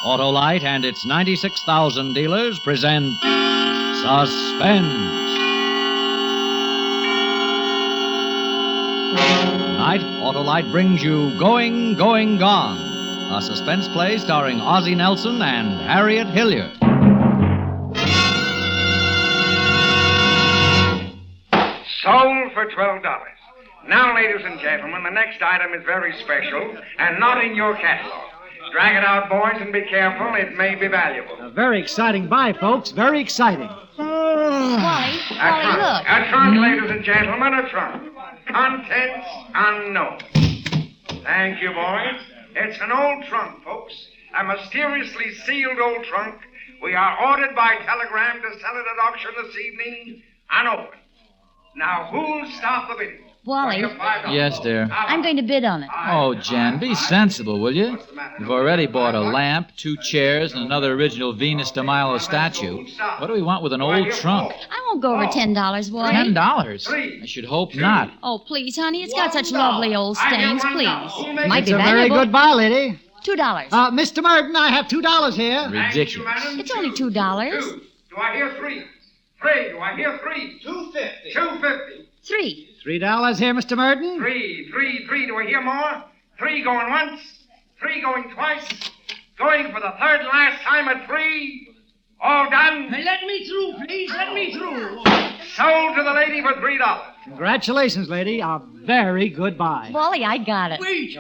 Autolite and its 96,000 dealers present Suspense. Tonight, Autolite brings you Going, Going, Gone, a suspense play starring Ozzie Nelson and Harriet Hilliard. Sold for $12. Now, ladies and gentlemen, the next item is very special and not in your catalog. Drag it out, boys, and be careful. It may be valuable. A very exciting buy, folks. Very exciting. Wally, look. A trunk, ladies and gentlemen, a trunk. Contents unknown. Thank you, boys. It's an old trunk, folks. A mysteriously sealed old trunk. We are ordered by telegram to sell it at auction this evening, unopened. Now, who'll stop the bidding? Wally. Yes, dear. I'm going to bid on it. Oh, Jan, be sensible, will you? You've already bought a lamp, 2 chairs, and another original Venus de Milo statue. What do we want with an old trunk? I won't go over $10, Wally. $10? I should hope not. Oh, please, honey. It's got such lovely old stains. Please. Might It's be a very valuable. good buy, lady. $2. Mr. Merton, I have $2 here. Ridiculous. It's only $2. Two. Do I hear three? Three. Do I hear three? $2.50. $2.50. 3. $3 here, Mr. Merton. Three. Do I hear more? 3 going once. 3 going twice. Going for the third and last time at 3. All done. Hey, let me through, please. Let me through. Sold to the lady for $3. Congratulations, lady. A very good buy. Wally, I got it. Wait.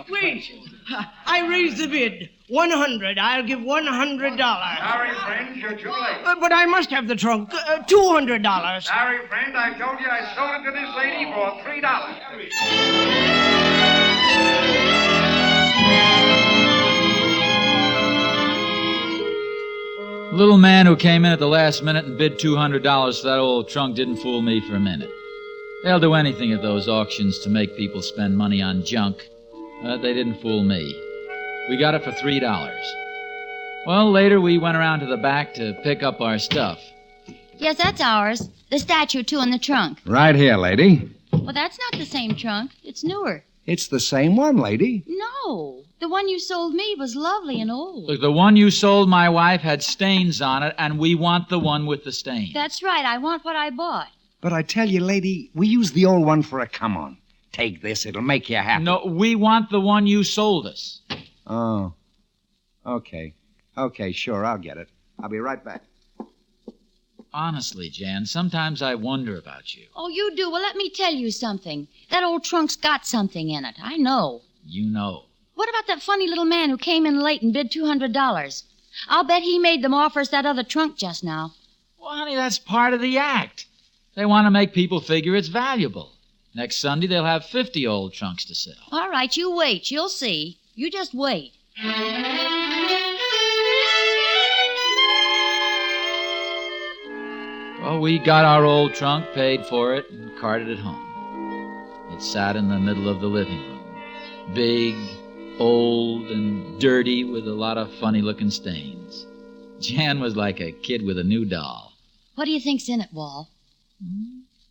I raised the bid. 100. I'll give $100. Sorry, friend, you're too late. But I must have the trunk. $200. Sorry, friend, I told you I sold it to this lady for $3. The little man who came in at the last minute and bid $200 for that old trunk didn't fool me for a minute. They'll do anything at those auctions to make people spend money on junk. But they didn't fool me. We got it for $3. Well, later we went around to the back to pick up our stuff. Yes, that's ours. The statue, too, in the trunk. Right here, lady. Well, that's not the same trunk. It's newer. It's the same one, lady. No. The one you sold me was lovely and old. Look, the one you sold my wife had stains on it, and we want the one with the stains. That's right. I want what I bought. But I tell you, lady, we use the old one for a come-on. Take this. It'll make you happy. No, we want the one you sold us. Oh. Okay. Okay, sure, I'll get it. I'll be right back. Honestly, Jan, sometimes I wonder about you. Oh, you do? Well, let me tell you something. That old trunk's got something in it. I know. You know. What about that funny little man who came in late and bid $200? I'll bet he made them offers that other trunk just now. Well, honey, that's part of the act. They want to make people figure it's valuable. Next Sunday, they'll have 50 old trunks to sell. All right, you wait. You'll see. You just wait. Well, we got our old trunk, paid for it, and carted it home. It sat in the middle of the living room. Big, old, and dirty with a lot of funny-looking stains. Jan was like a kid with a new doll. What do you think's in it, Wall?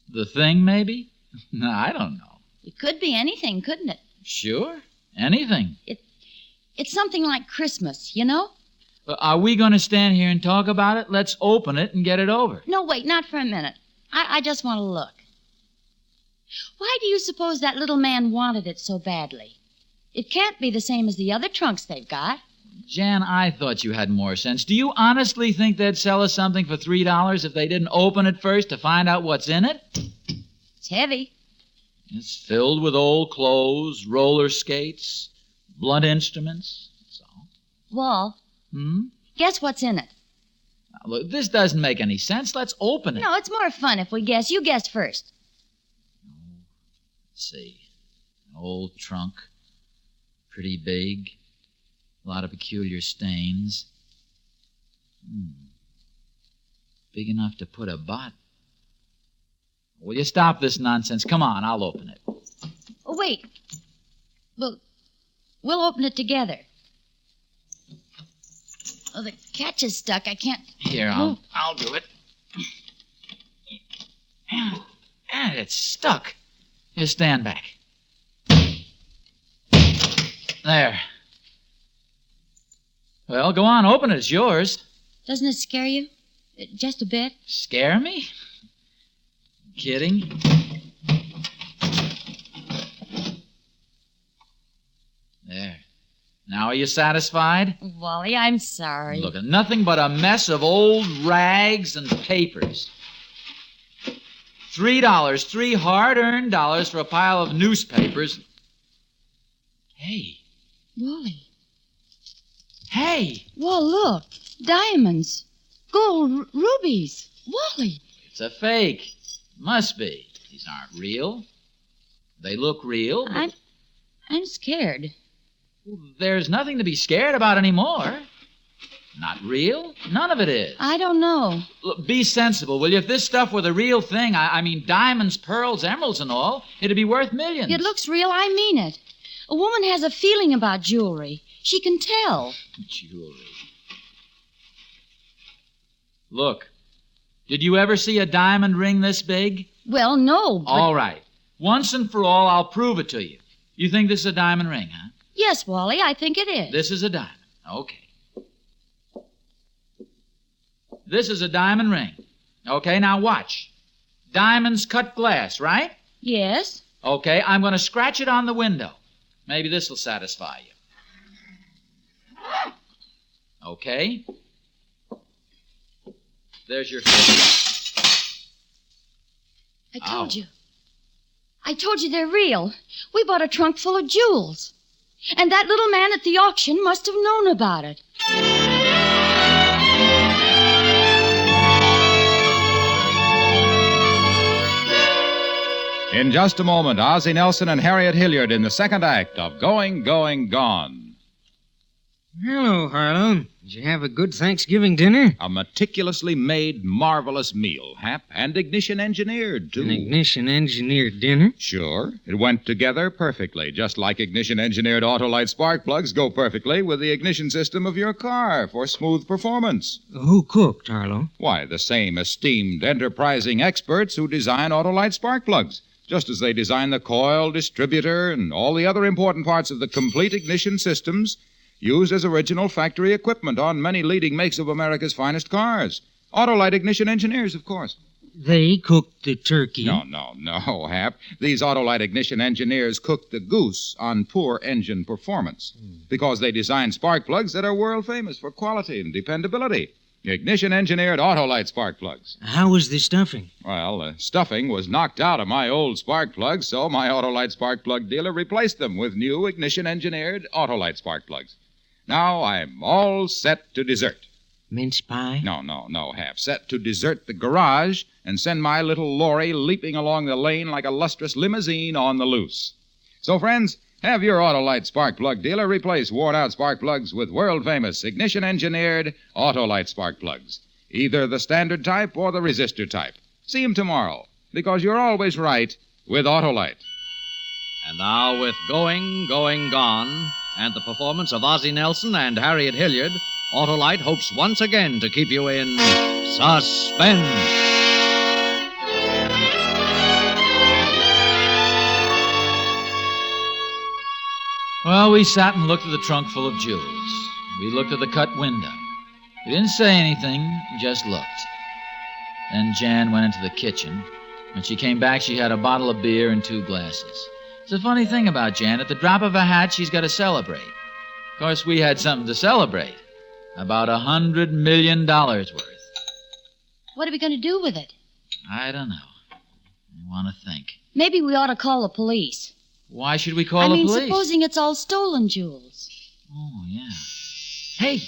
The thing, maybe? No, I don't know. It could be anything, couldn't it? Sure, anything. It's something like Christmas, you know? Are we going to stand here and talk about it? Let's open it and get it over. No, wait, not for a minute. I just want to look. Why do you suppose that little man wanted it so badly? It can't be the same as the other trunks they've got. Jan, I thought you had more sense. Do you honestly think they'd sell us something for $3 if they didn't open it first to find out what's in it? It's heavy. It's filled with old clothes, roller skates, blunt instruments. That's all. Wall, guess what's in it? Now, look, this doesn't make any sense. Let's open it. No, it's more fun if we guess. You guessed first. Let's see. An old trunk. Pretty big. A lot of peculiar stains. Big enough to put a bot. Will you stop this nonsense? Come on, I'll open it. Oh, wait. We'll open it together. Oh, the catch is stuck. I can't... Here, I'll do it. And it's stuck. Here, stand back. There. Well, go on, open it. It's yours. Doesn't it scare you? Just a bit? Scare me? Kidding? There. Now are you satisfied? Wally, I'm sorry. Look, nothing but a mess of old rags and papers. $3, 3 hard-earned dollars for a pile of newspapers. Hey. Wally. Hey! Well, look. Diamonds. Gold rubies. Wally. It's a fake. Must be. These aren't real. They look real. But I'm scared. there's nothing to be scared about anymore. Not real. None of it is. I don't know. Look, be sensible, will you? If this stuff were the real thing, I mean diamonds, pearls, emeralds, and all, it'd be worth millions. It looks real. I mean it. A woman has a feeling about jewelry. She can tell. Jewelry. Look, did you ever see a diamond ring this big? Well, no, but... All right. Once and for all, I'll prove it to you. You think this is a diamond ring, huh? Yes, Wally, I think it is. This is a diamond. Okay. This is a diamond ring. Okay, now watch. Diamonds cut glass, right? Yes. Okay, I'm going to scratch it on the window. Maybe this will satisfy you. Okay. There's your finger. I told you. I told you they're real. We bought a trunk full of jewels. And that little man at the auction must have known about it. In just a moment, Ozzie Nelson and Harriet Hilliard in the second act of Going, Going, Gone. Hello, Harlow. Did you have a good Thanksgiving dinner? A meticulously made, marvelous meal, Hap, and ignition engineered, too. An ignition-engineered dinner? Sure. It went together perfectly, just like ignition-engineered Autolite spark plugs go perfectly with the ignition system of your car for smooth performance. Who cooked, Harlow? Why, the same esteemed, enterprising experts who design Autolite spark plugs, just as they design the coil, distributor, and all the other important parts of the complete ignition systems used as original factory equipment on many leading makes of America's finest cars. Autolite ignition engineers, of course. They cooked the turkey. No, Hap. These Autolite ignition engineers cooked the goose on poor engine performance because they design spark plugs that are world famous for quality and dependability. Ignition-engineered Autolite spark plugs. How was the stuffing? Well, the stuffing was knocked out of my old spark plugs, so my Autolite spark plug dealer replaced them with new ignition-engineered Autolite spark plugs. Now I'm all set to desert. Mince pie? No, Hap. Set to desert the garage and send my little lorry leaping along the lane like a lustrous limousine on the loose. So, friends, have your Autolite spark plug dealer replace worn-out spark plugs with world-famous ignition-engineered Autolite spark plugs. Either the standard type or the resistor type. See him tomorrow, because you're always right with Autolite. And now, with Going, Going, Gone, and the performance of Ozzie Nelson and Harriet Hilliard, Autolite hopes once again to keep you in suspense. Well, we sat and looked at the trunk full of jewels. We looked at the cut window. We didn't say anything, we just looked. Then Jan went into the kitchen. When she came back, she had a bottle of beer and 2 glasses. It's a funny thing about Jan. At the drop of a hat, she's got to celebrate. Of course, we had something to celebrate. About $100 million worth. What are we going to do with it? I don't know. I want to think. Maybe we ought to call the police. Why should we call the police? Supposing it's all stolen jewels. Oh, yeah. Hey!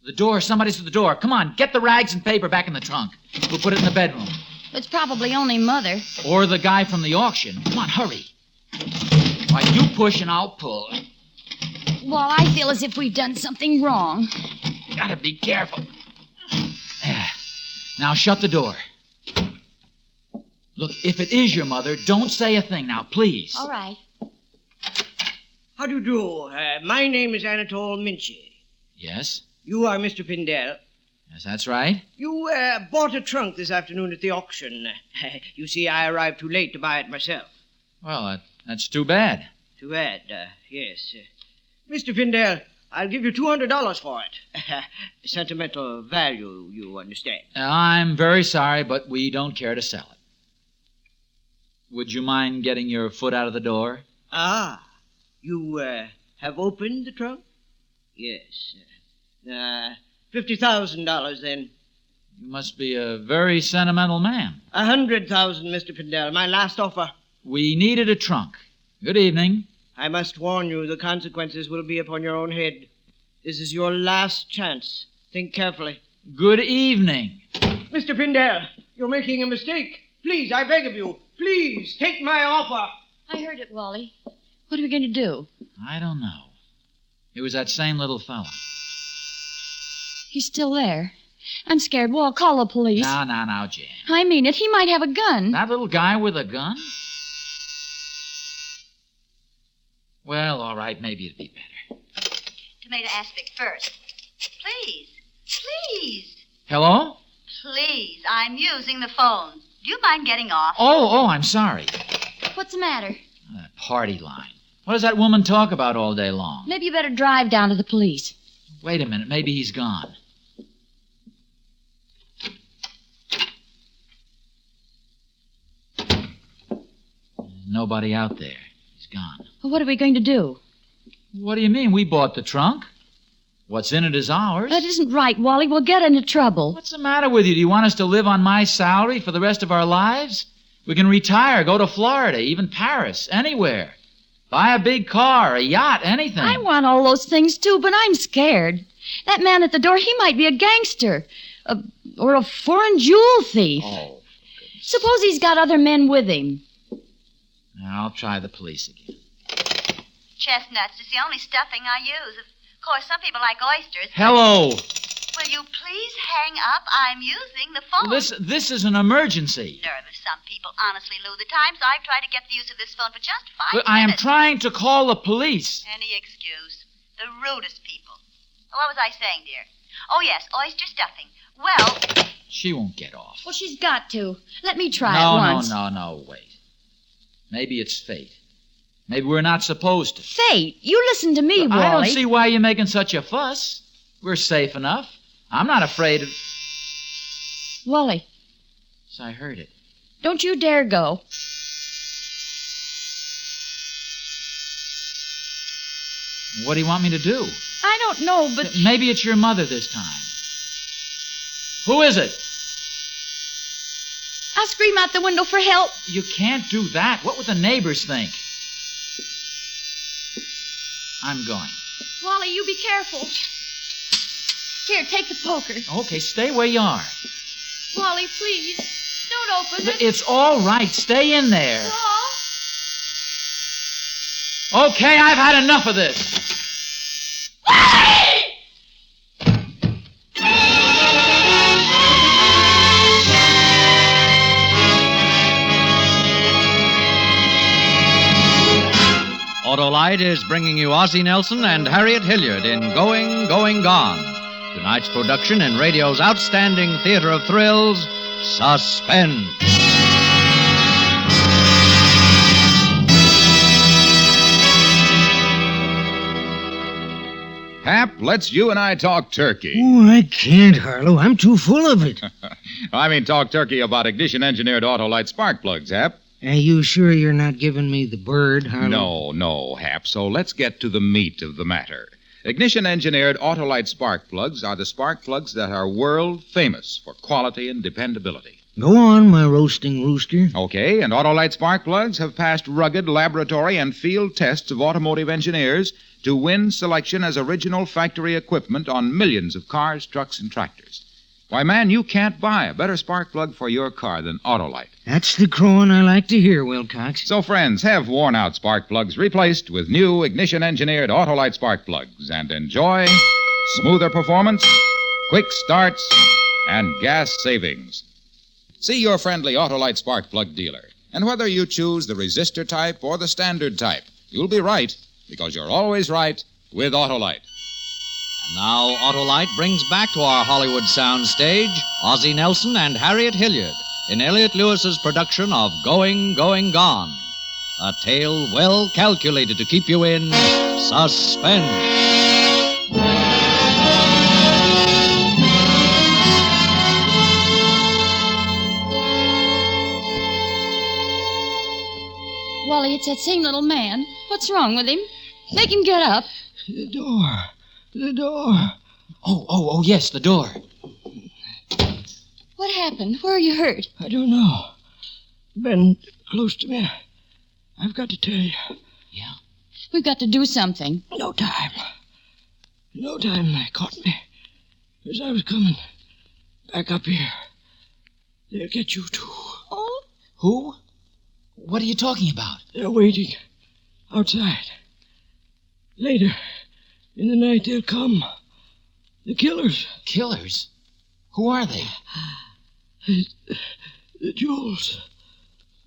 The door. Somebody's at the door. Come on, get the rags and paper back in the trunk. We'll put it in the bedroom. It's probably only Mother. Or the guy from the auction. Come on, hurry. Why, you push and I'll pull. Well, I feel as if we've done something wrong. Gotta be careful. There. Now shut the door. Look, if it is your mother, don't say a thing now, please. All right. How do you do? My name is Anatole Minchie. Yes? You are Mr. Pindell. Yes, that's right. You bought a trunk this afternoon at the auction. You see, I arrived too late to buy it myself. Well, that's too bad. Too bad, yes. Mr. Pindell, I'll give you $200 for it. Sentimental value, you understand. I'm very sorry, but we don't care to sell it. Would you mind getting your foot out of the door? Ah, you have opened the trunk? Yes. $50,000 then. You must be a very sentimental man. $100,000, Mr. Pindell. My last offer. We needed a trunk. Good evening. I must warn you, the consequences will be upon your own head. This is your last chance. Think carefully. Good evening. Mr. Pindell, you're making a mistake. Please, I beg of you, please, take my offer. I heard it, Wally. What are we going to do? I don't know. It was that same little fella. He's still there. I'm scared. Well, I'll call the police. Now, Jan. I mean it. He might have a gun. That little guy with a gun? Well, all right, maybe it'd be better. Tomato aspic first. Please. Hello? Please, I'm using the phone. Do you mind getting off? Oh, I'm sorry. What's the matter? That party line. What does that woman talk about all day long? Maybe you better drive down to the police. Wait a minute, maybe he's gone. Nobody out there. He's gone. Well, what are we going to do? What do you mean? We bought the trunk. What's in it is ours. That isn't right, Wally. We'll get into trouble. What's the matter with you? Do you want us to live on my salary for the rest of our lives? We can retire, go to Florida, even Paris, anywhere. Buy a big car, a yacht, anything. I want all those things, too, but I'm scared. That man at the door, he might be a gangster. Or a foreign jewel thief. Oh. Suppose he's got other men with him. Now, I'll try the police again. Chestnuts is the only stuffing I use. Of course, some people like oysters. Hello. Will you please hang up? I'm using the phone. This is an emergency. Nervous. Some people honestly lose the time, so I've tried to get the use of this phone for just 5 But minutes. I am trying to call the police. Any excuse. The rudest people. What was I saying, dear? Oh, yes, oyster stuffing. Well... She won't get off. Well, she's got to. Let me try it once. No, wait. Maybe it's fate. Maybe we're not supposed to. Fate? You listen to me, Wally. I don't see why you're making such a fuss. We're safe enough. I'm not afraid of... Wally. Yes, I heard it. Don't you dare go. What do you want me to do? I don't know, but... Maybe it's your mother this time. Who is it? I'll scream out the window for help. You can't do that. What would the neighbors think? I'm going. Wally, you be careful. Here, take the poker. Okay, stay where you are. Wally, please, don't open it. It's all right. Stay in there. No. Okay, I've had enough of this. Autolite is bringing you Ozzie Nelson and Harriet Hilliard in Going, Going, Gone. Tonight's production in radio's outstanding theater of thrills, Suspense. Hap, let's you and I talk turkey. Oh, I can't, Harlow. I'm too full of it. I mean, talk turkey about ignition-engineered Autolite spark plugs, Hap. Are you sure you're not giving me the bird, Harlow? No, Hap. So let's get to the meat of the matter. Ignition-engineered Autolite spark plugs are the spark plugs that are world famous for quality and dependability. Go on, my roasting rooster. Okay, and Autolite spark plugs have passed rugged laboratory and field tests of automotive engineers to win selection as original factory equipment on millions of cars, trucks, and tractors. Why, man, you can't buy a better spark plug for your car than Autolite. That's the crowing I like to hear, Wilcox. So, friends, have worn-out spark plugs replaced with new ignition-engineered Autolite spark plugs and enjoy smoother performance, quick starts, and gas savings. See your friendly Autolite spark plug dealer. And whether you choose the resistor type or the standard type, you'll be right, because you're always right with Autolite. And now Autolite brings back to our Hollywood soundstage Ozzie Nelson and Harriet Hilliard in Elliot Lewis's production of Going, Going, Gone. A tale well calculated to keep you in suspense. Why, it's that same little man. What's wrong with him? Make him get up. The door. The door. Oh, yes, the door. What happened? Where are you hurt? I don't know. Ben, close to me. I've got to tell you. Yeah? We've got to do something. No time. They caught me. As I was coming back up here. They'll get you, too. Oh? Who? What are you talking about? They're waiting outside. Later in the night, they'll come. The killers. Killers? Who are they? The jewels.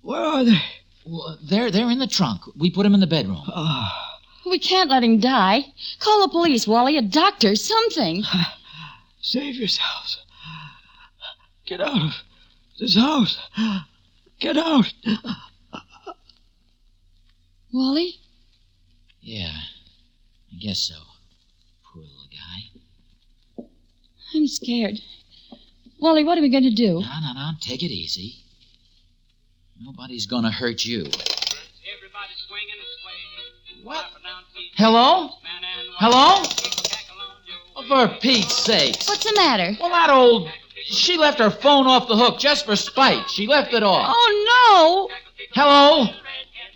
Where are they? Well, they're in the trunk. We put them in the bedroom. We can't let him die. Call the police, Wally, a doctor, something. Save yourselves. Get out of this house. Get out. Wally? Yeah, I guess so. Poor little guy. I'm scared. Wally, what are we going to do? No. Take it easy. Nobody's going to hurt you. Everybody swinging and swaying. What? Hello? Hello? Oh, for Pete's sakes. What's the matter? Well, that old... She left her phone off the hook just for spite. She left it off. Oh, no! Hello?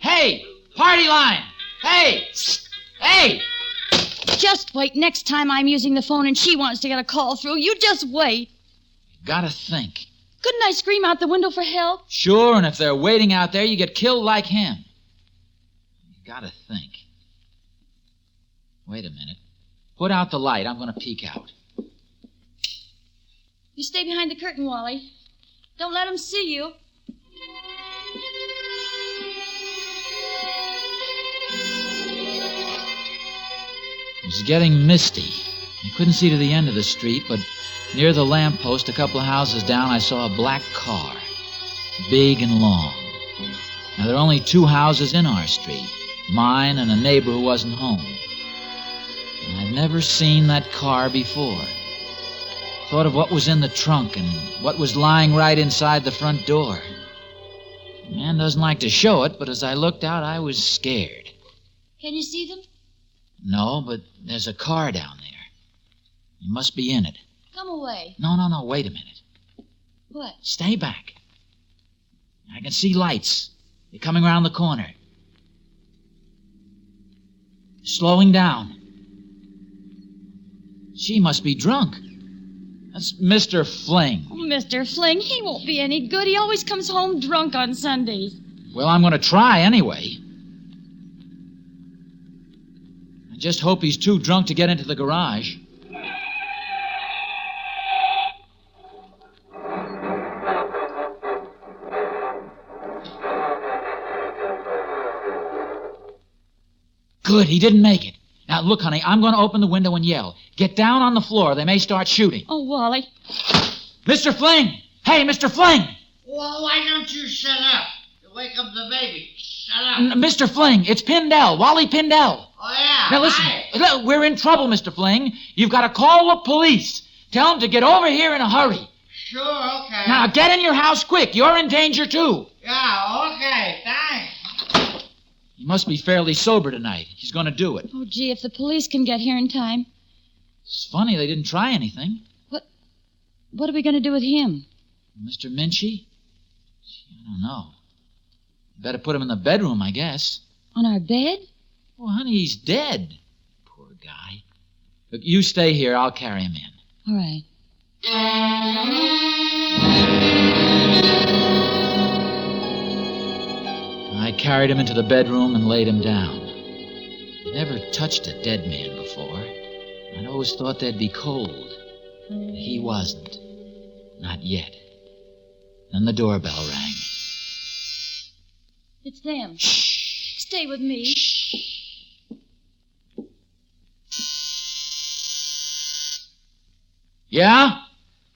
Hey, party line. Hey! Hey! Just wait. Next time I'm using the phone and she wants to get a call through, you just wait. Gotta think. Couldn't I scream out the window for help? Sure, and if they're waiting out there, you get killed like him. You gotta think. Wait a minute. Put out the light. I'm gonna peek out. You stay behind the curtain, Wally. Don't let them see you. It was getting misty. I couldn't see to the end of the street, but near the lamppost, a couple of houses down, I saw a black car. Big and long. Now, there are only 2 houses in our street. Mine and a neighbor who wasn't home. And I'd never seen that car before. Thought of what was in the trunk and what was lying right inside the front door. The man doesn't like to show it, but as I looked out, I was scared. Can you see them? No, but there's a car down there. You must be in it. Come away. No, wait a minute. What? Stay back. I can see lights. They're coming around the corner. Slowing down. She must be drunk. That's Mr. Fling. Oh, Mr. Fling, he won't be any good. He always comes home drunk on Sundays. Well, I'm going to try anyway. I just hope he's too drunk to get into the garage. Good, he didn't make it. Now, look, honey, I'm going to open the window and yell. Get down on the floor. They may start shooting. Oh, Wally. Mr. Fling! Hey, Mr. Fling! Well, why don't you shut up? You wake up the baby. Shut up. Mr. Fling, it's Pindell, Wally Pindell. Oh, yeah. Now, listen, Hi. we're in trouble, Mr. Fling. You've got to call the police. Tell them to get over here in a hurry. Sure, okay. Now, get in your house quick. You're in danger, too. Yeah, okay, thanks. He must be fairly sober tonight. He's going to do it. Oh, gee, if the police can get here in time. It's funny they didn't try anything. What are we going to do with him? Mr. Minchie? I don't know. Better put him in the bedroom, I guess. On our bed? Oh, honey, he's dead. Poor guy. Look, you stay here. I'll carry him in. All right. I carried him into the bedroom and laid him down. I never touched a dead man before. I'd always thought they'd be cold. He wasn't. Not yet. Then the doorbell rang. It's them. Shh. Stay with me. Yeah?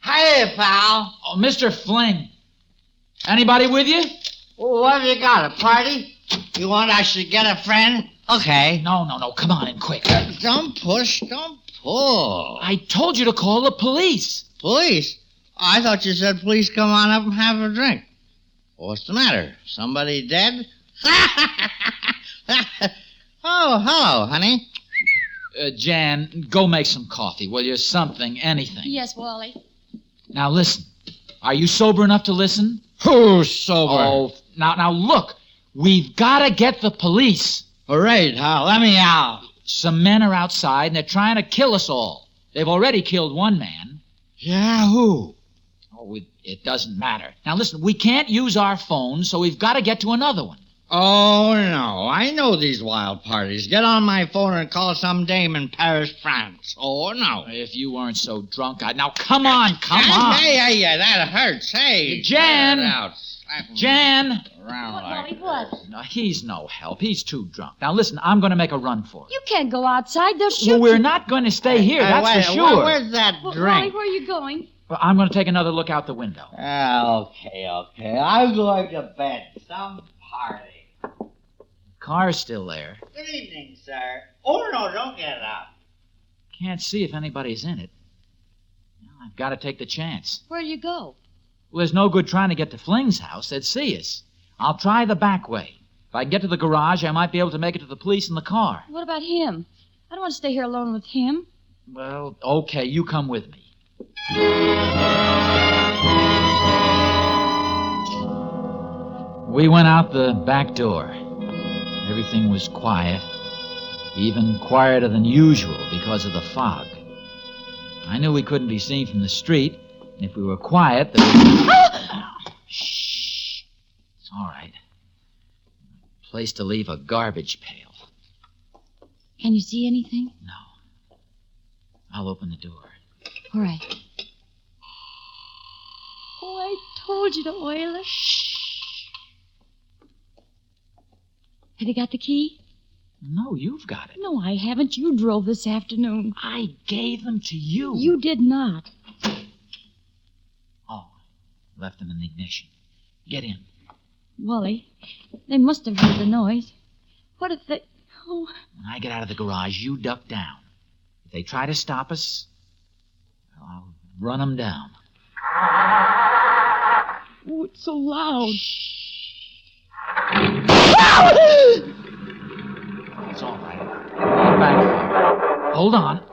Hey, pal. Oh, Mr. Fling. Anybody with you? Well, what have you got, a party? You want I should get a friend? Okay. No. Come on in quick. Don't push, don't pull. I told you to call the police. Police? I thought you said please come on up and have a drink. What's the matter? Somebody dead? Oh, hello, honey. Jan, go make some coffee, will you? Something, anything. Yes, Wally. Now listen. Are you sober enough to listen? Who's sober? Oh, now look. We've got to get the police. All right, let me out. Some men are outside, and they're trying to kill us all. They've already killed one man. Yeah, who? Oh, it doesn't matter. Now listen, we can't use our phones, so we've got to get to another one. Oh, no. I know these wild parties. Get on my phone and call some dame in Paris, France. Oh, no. If you weren't so drunk, Now, come on, come on. Hey, that hurts. Hey, Jan! get it out. Jan! Around like What? No, he's no help. He's too drunk. Now, listen, I'm going to make a run for it. You can't go outside. They'll shoot Well, we're you. not going to stay here, that's wait, for sure. Where's that Wally, drink? where are you going? Well, I'm going to take another look out the window. Okay. I'm going to bed. Some party. Car's still there. Good evening, sir. Oh, no, don't get up. Can't see if anybody's in it. Well, I've got to take the chance. Where do you go? Well, there's no good trying to get to Fling's house. They'd see us. I'll try the back way. If I can get to the garage, I might be able to make it to the police in the car. What about him? I don't want to stay here alone with him. Well, okay, you come with me. We went out the back door. Everything was quiet, even quieter than usual because of the fog. I knew we couldn't be seen from the street, and if we were quiet, there was... Shh. It's all right. Place to leave a garbage pail. Can you see anything? No. I'll open the door. All right. Oh, I told you to oil it. Have you got the key? No, you've got it. No, I haven't. You drove this afternoon. I gave them to you. You did not. Oh, left them in the ignition. Get in. Wally, they must have heard the noise. What if they... Oh, When I get out of the garage, you duck down. If they try to stop us, I'll run them down. oh it's so loud. It's all right. I'll back for you. Hold on.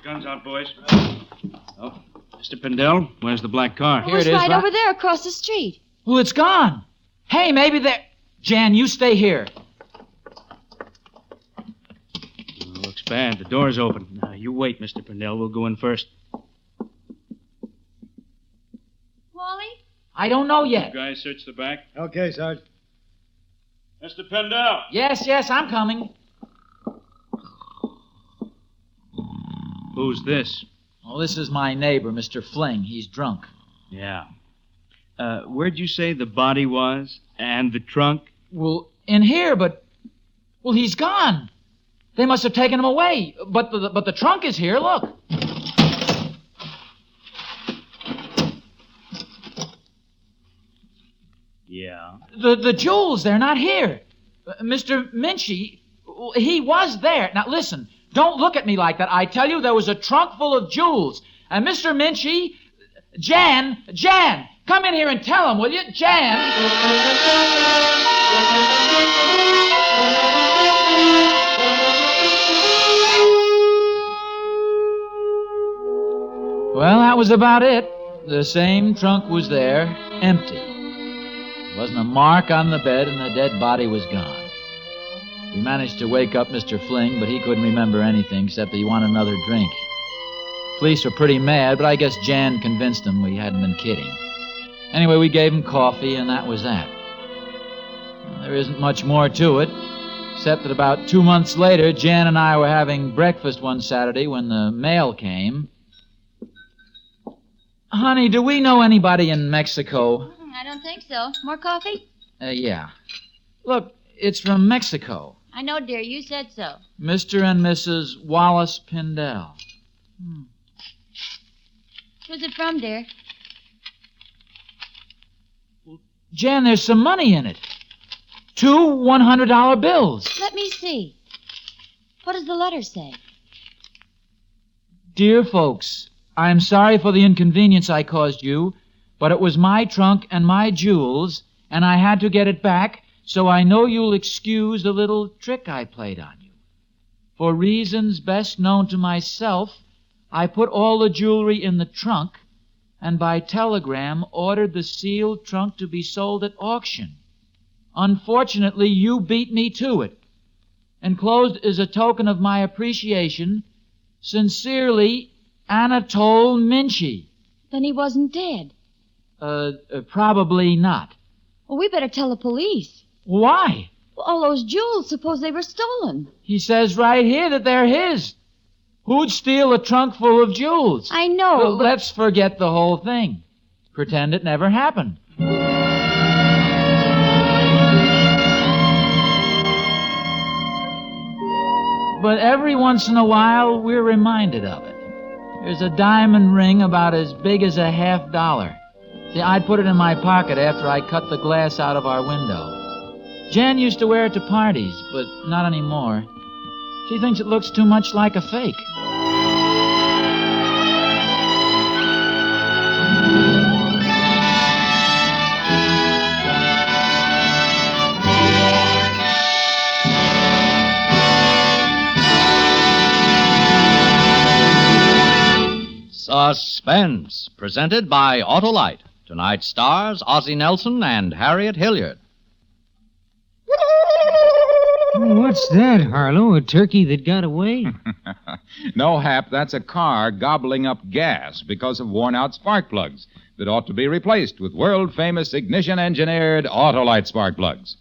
Guns out, boys. Oh, Mr. Pendel, where's the black car? Here it's it is, right right- over there across the street. Well, it's gone. Hey, maybe they're... Jan, you stay here. Looks bad. The door's open. Now, you wait, Mr. Pendel. We'll go in first. Wally? I don't know yet. Guys, search the back. Okay, Sarge. Mr. Pendel! Yes, I'm coming. Who's this? Well, this is my neighbor, Mr. Fling. He's drunk. Yeah. Where'd you say the body was? And the trunk? Well, in here, but... Well, he's gone. They must have taken him away. But the trunk is here, look. Yeah. The jewels, they're not here. Mr. Minchie, he was there. Now, listen, don't look at me like that. I tell you, there was a trunk full of jewels. And Mr. Minchie, Jan, come in here and tell him, will you? Jan. Well, that was about it. The same trunk was there, empty. There wasn't a mark on the bed, and the dead body was gone. We managed to wake up Mr. Fling, but he couldn't remember anything except that he wanted another drink. Police were pretty mad, but I guess Jan convinced them we hadn't been kidding. Anyway, we gave him coffee, and that was that. Well, there isn't much more to it, except that about 2 months later, Jan and I were having breakfast one Saturday when the mail came. Honey, do we know anybody in Mexico? I don't think so. More coffee? Yeah. Look, it's from Mexico. I know, dear. You said so. Mr. and Mrs. Wallace Pindell. Who's it from, dear? Jan, there's some money in it. 2 $100 bills. Let me see. What does the letter say? Dear folks, I'm sorry for the inconvenience I caused you, but it was my trunk and my jewels, and I had to get it back, so I know you'll excuse the little trick I played on you. For reasons best known to myself, I put all the jewelry in the trunk, and by telegram ordered the sealed trunk to be sold at auction. Unfortunately, you beat me to it. Enclosed is a token of my appreciation. Sincerely, Anatole Minchy. Then he wasn't dead. Probably not. Well, we better tell the police. Why? Well, all those jewels, suppose they were stolen. He says right here that they're his. Who'd steal a trunk full of jewels? I know, but... Let's forget the whole thing. Pretend it never happened. But every once in a while, we're reminded of it. There's a diamond ring about as big as a $50. See, I'd put it in my pocket after I cut the glass out of our window. Jan used to wear it to parties, but not anymore. She thinks it looks too much like a fake. Suspense, presented by Autolite. Tonight's stars, Ozzie Nelson and Harriet Hilliard. What's that, Harlow? A turkey that got away? No, Hap, that's a car gobbling up gas because of worn-out spark plugs that ought to be replaced with world-famous ignition-engineered Autolite spark plugs.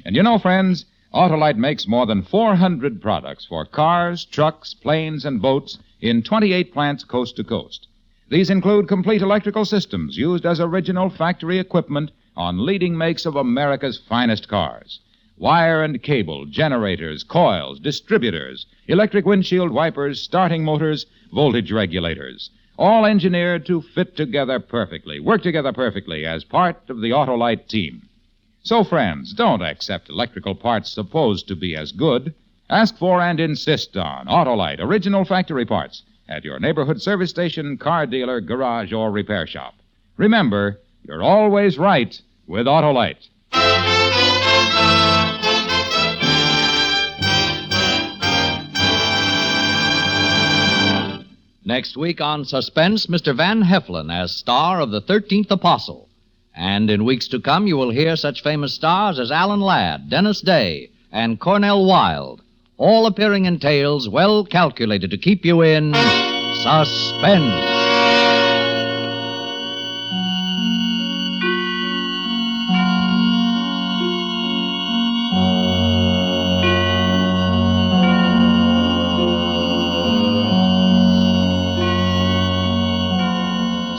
And you know, friends, Autolite makes more than 400 products for cars, trucks, planes, and boats in 28 plants coast to coast. These include complete electrical systems used as original factory equipment on leading makes of America's finest cars. Wire and cable, generators, coils, distributors, electric windshield wipers, starting motors, voltage regulators, all engineered to fit together perfectly, work together perfectly as part of the Autolite team. So, friends, don't accept electrical parts supposed to be as good. Ask for and insist on Autolite original factory parts at your neighborhood service station, car dealer, garage, or repair shop. Remember, you're always right with Autolite. Next week on Suspense, Mr. Van Heflin as star of the 13th Apostle. And in weeks to come, you will hear such famous stars as Alan Ladd, Dennis Day, and Cornell Wilde, all appearing in tales well calculated to keep you in suspense.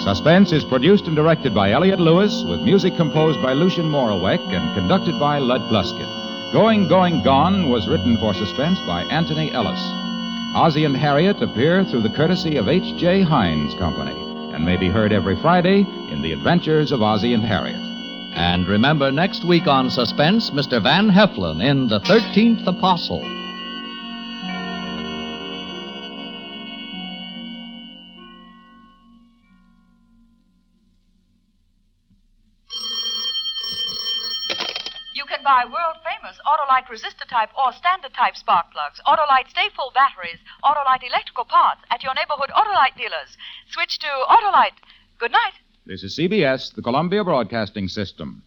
Suspense is produced and directed by Elliott Lewis, with music composed by Lucien Moraweck and conducted by Lud Gluskin. Going, Going, Gone was written for Suspense by Anthony Ellis. Ozzie and Harriet appear through the courtesy of H.J. Hines Company and may be heard every Friday in The Adventures of Ozzie and Harriet. And remember, next week on Suspense, Mr. Van Heflin in The 13th Apostle. You can buy world-famous Autolite resistor-type or standard-type spark plugs, Autolite stay-full batteries, Autolite electrical parts at your neighborhood Autolite dealers. Switch to Autolite. Good night. This is CBS, the Columbia Broadcasting System.